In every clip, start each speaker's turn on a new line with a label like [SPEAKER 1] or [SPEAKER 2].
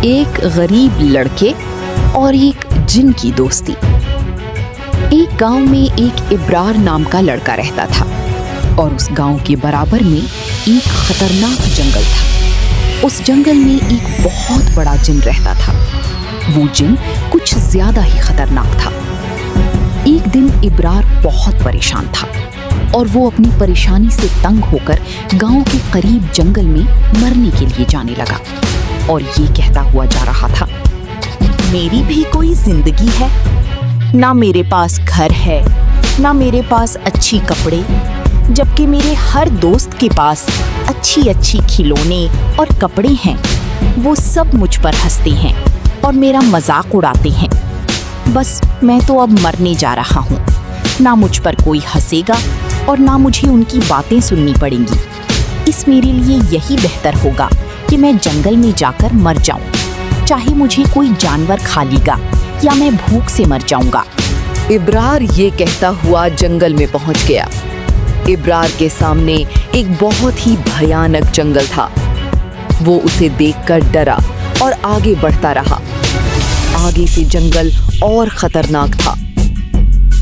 [SPEAKER 1] एक गरीब लड़के और एक जिन की दोस्ती। एक गांव में एक इब्रार नाम का लड़का रहता था और उस गांव के बराबर में एक खतरनाक जंगल था। उस जंगल में एक बहुत बड़ा जिन रहता था। वो जिन कुछ ज्यादा ही खतरनाक था। एक दिन इब्रार बहुत परेशान था और वो अपनी परेशानी से तंग होकर गांव के करीब जंगल में मरने के लिए जाने लगा और ये कहता हुआ जा रहा था,
[SPEAKER 2] मेरी भी कोई जिंदगी है, ना मेरे पास घर है, ना मेरे पास अच्छी कपड़े, जबकि मेरे हर दोस्त के पास अच्छी अच्छी खिलौने और कपड़े हैं। वो सब मुझ पर हंसते हैं और मेरा मजाक उड़ाते हैं। बस मैं तो अब मरने जा रहा हूँ। ना मुझ पर कोई हंसेगा और ना मुझे उनकी बातें सुननी पड़ेंगी। इस मेरे लिए यही बेहतर होगा कि मैं जंगल में जाकर मर जाऊं, चाहे मुझे कोई जानवर खा लेगा या मैं भूख से मर जाऊंगा।
[SPEAKER 1] इब्रार ये कहता हुआ जंगल में पहुंच गया। इब्रार के सामने एक बहुत ही भयानक जंगल था। वो उसे देखकर डरा और आगे बढ़ता रहा। आगे से जंगल और खतरनाक था।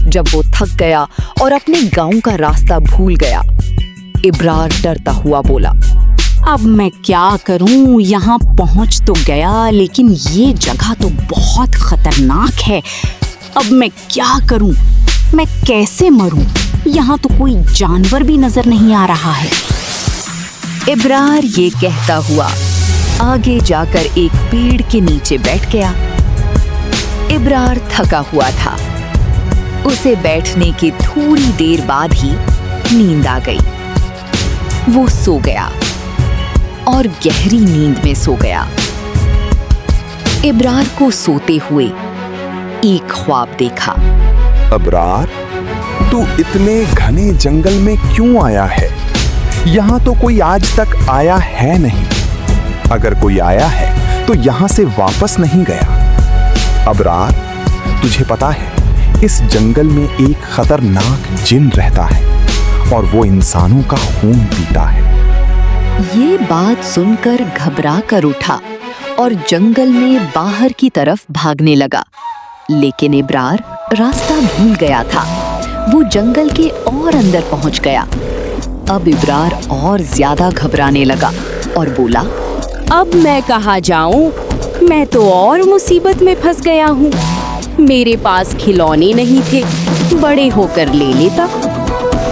[SPEAKER 1] जब वो थक गया और अपने गांव का रास्ता भूल गया, इब्रार डरता हुआ बोला,
[SPEAKER 2] अब मैं क्या करूं? यहाँ पहुंच तो गया, लेकिन ये जगह तो बहुत खतरनाक है। अब मैं क्या करूं? मैं कैसे मरूं? यहाँ तो कोई जानवर भी नजर नहीं आ रहा है।
[SPEAKER 1] इब्रार ये कहता हुआ आगे जाकर एक पेड़ के नीचे बैठ गया। इब्रार थका हुआ था। उसे बैठने के थोड़ी देर बाद ही नींद आ गई। वो सो गया और गहरी नींद में सो गया। इब्रार को सोते हुए एक ख्वाब देखा।
[SPEAKER 3] इब्रार, तू इतने घने जंगल में क्यों आया है? यहाँ तो कोई आज तक आया है नहीं। अगर कोई आया है तो यहाँ से वापस नहीं गया। इब्रार, तुझे पता है इस जंगल में एक खतरनाक जिन रहता है और वो इंसानों का खून पीता है।
[SPEAKER 1] ये बात सुनकर घबरा कर उठा और जंगल में बाहर की तरफ भागने लगा। लेकिन इब्रार रास्ता भूल गया था। वो जंगल के और अंदर पहुंच गया। अब इब्रार और ज्यादा घबराने लगा और बोला,
[SPEAKER 2] अब मैं कहाँ जाऊं? मैं तो और मुसीबत में फंस गया हूँ। मेरे पास खिलौने नहीं थे, बड़े होकर ले लेता।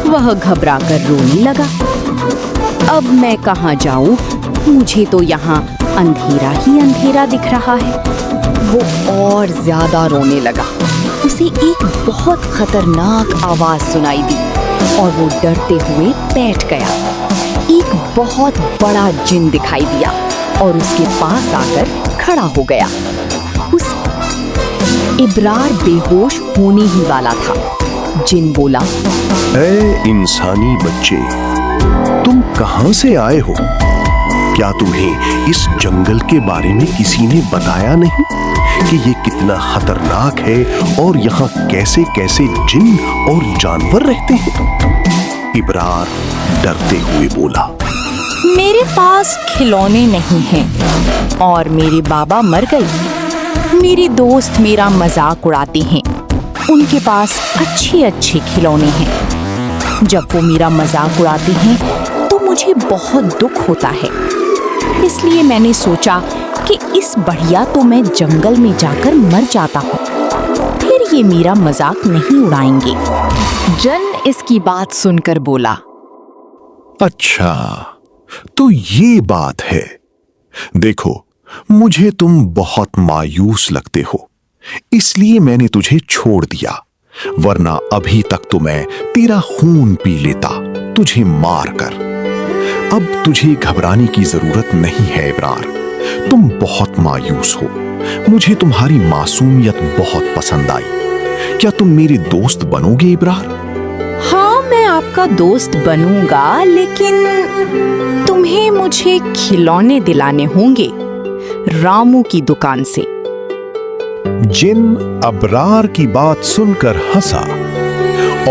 [SPEAKER 2] वह घबरा कर रोने लगा। अब मैं कहाँ जाऊं? मुझे तो यहाँ अंधेरा ही अंधेरा दिख रहा है।
[SPEAKER 1] वो और ज्यादा रोने लगा। उसे एक बहुत खतरनाक आवाज सुनाई दी और वो डरते हुए बैठ गया। एक बहुत बड़ा जिन दिखाई दिया और उसके पास आकर खड़ा हो गया। उस इब्रार बेहोश होने ही वाला था। जिन बोला,
[SPEAKER 4] ऐ इंसानी बच्चे, तुम कहां से आए हो? क्या तुम्हें इस जंगल के बारे में किसी ने बताया नहीं कि ये कितना खतरनाक है और यहाँ कैसे कैसे जिन और जानवर रहते हैं? इब्रार डरते हुए बोला,
[SPEAKER 2] मेरे पास खिलौने नहीं हैं और मेरे बाबा मर गए। मेरे दोस्त मेरा मजाक उड़ाते हैं। उनके पास अच्छे अच्छे खिलौने हैं। जब वो मेरा मजाक उड़ाते हैं तो मुझे बहुत दुख होता है। इसलिए मैंने सोचा कि इस बढ़िया तो मैं जंगल में जाकर मर जाता हूँ, फिर ये मेरा मजाक नहीं उड़ाएंगे।
[SPEAKER 1] जिन इसकी बात सुनकर बोला,
[SPEAKER 4] अच्छा तो ये बात है। देखो, मुझे तुम बहुत मायूस लगते हो, इसलिए मैंने तुझे छोड़ दिया, वरना अभी तक तो मैं तेरा खून पी लेता, तुझे मार कर। अब तुझे घबराने की जरूरत नहीं है इब्रार। तुम बहुत मायूस हो। मुझे तुम्हारी मासूमियत बहुत पसंद आई। क्या तुम मेरे दोस्त बनोगे इब्रार?
[SPEAKER 2] हाँ, मैं आपका दोस्त बनूंगा, लेकिन तुम्हें मुझे खिलौने दिलाने होंगे रामू की दुकान से।
[SPEAKER 4] जिन इब्रार की बात सुनकर हंसा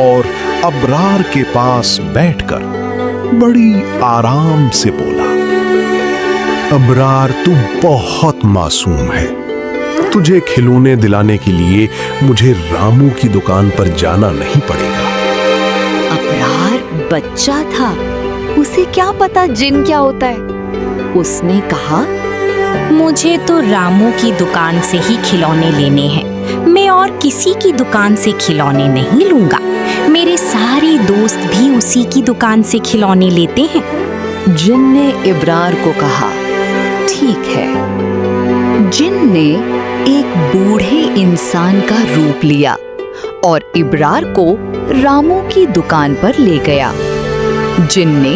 [SPEAKER 4] और इब्रार के पास बैठकर बड़ी आराम से बोला, अबरार, तू बहुत मासूम है। तुझे खिलौने दिलाने के लिए मुझे रामू की दुकान पर जाना नहीं पड़ेगा।
[SPEAKER 2] अबरार बच्चा था, उसे क्या पता जिन क्या होता है। उसने कहा,
[SPEAKER 5] मुझे तो रामू की दुकान से ही खिलौने लेने हैं। मैं और किसी की दुकान से खिलौने नहीं लूंगा। मेरे सारे दोस्त भी उसी की दुकान से खिलौने लेते हैं।
[SPEAKER 1] जिन ने इब्रार को कहा, ठीक है। जिन ने एक बूढ़े इंसान का रूप लिया और इब्रार को रामू की दुकान पर ले गया। जिन ने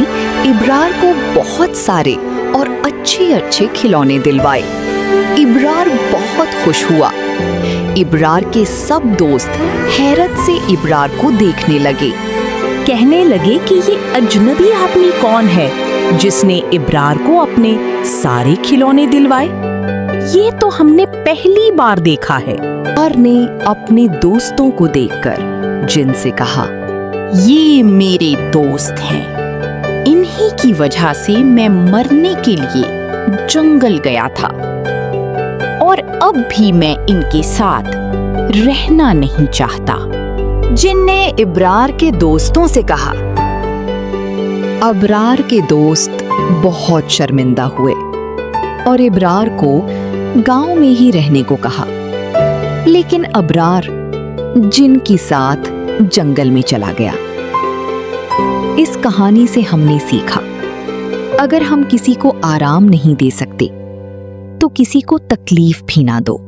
[SPEAKER 1] इब्रार को बहुत सारे और अच्छे खिलौने दिलवाए। इब्रार बहुत खुश हुआ। इब्रार के सब दोस्त हैरत से इब्रार को देखने लगे।
[SPEAKER 2] कहने लगे कि ये अजनबी आदमी कौन है जिसने इब्रार को अपने सारे खिलौने दिलवाए। ये तो हमने पहली बार देखा है।
[SPEAKER 1] इब्रार ने अपने दोस्तों को देखकर जिन से कहा,
[SPEAKER 2] ये मेरे दोस्त हैं। इन्हीं की वजह से मैं मरने के लिए जंगल गया था और अब भी मैं इनके साथ रहना नहीं चाहता।
[SPEAKER 1] जिन ने इब्रार के दोस्तों से कहा। अबरार के दोस्त बहुत शर्मिंदा हुए और इब्रार को गांव में ही रहने को कहा। लेकिन अबरार जिन के साथ जंगल में चला गया। इस कहानी से हमने सीखा, अगर हम किसी को आराम नहीं दे सकते तो किसी को तकलीफ भी ना दो।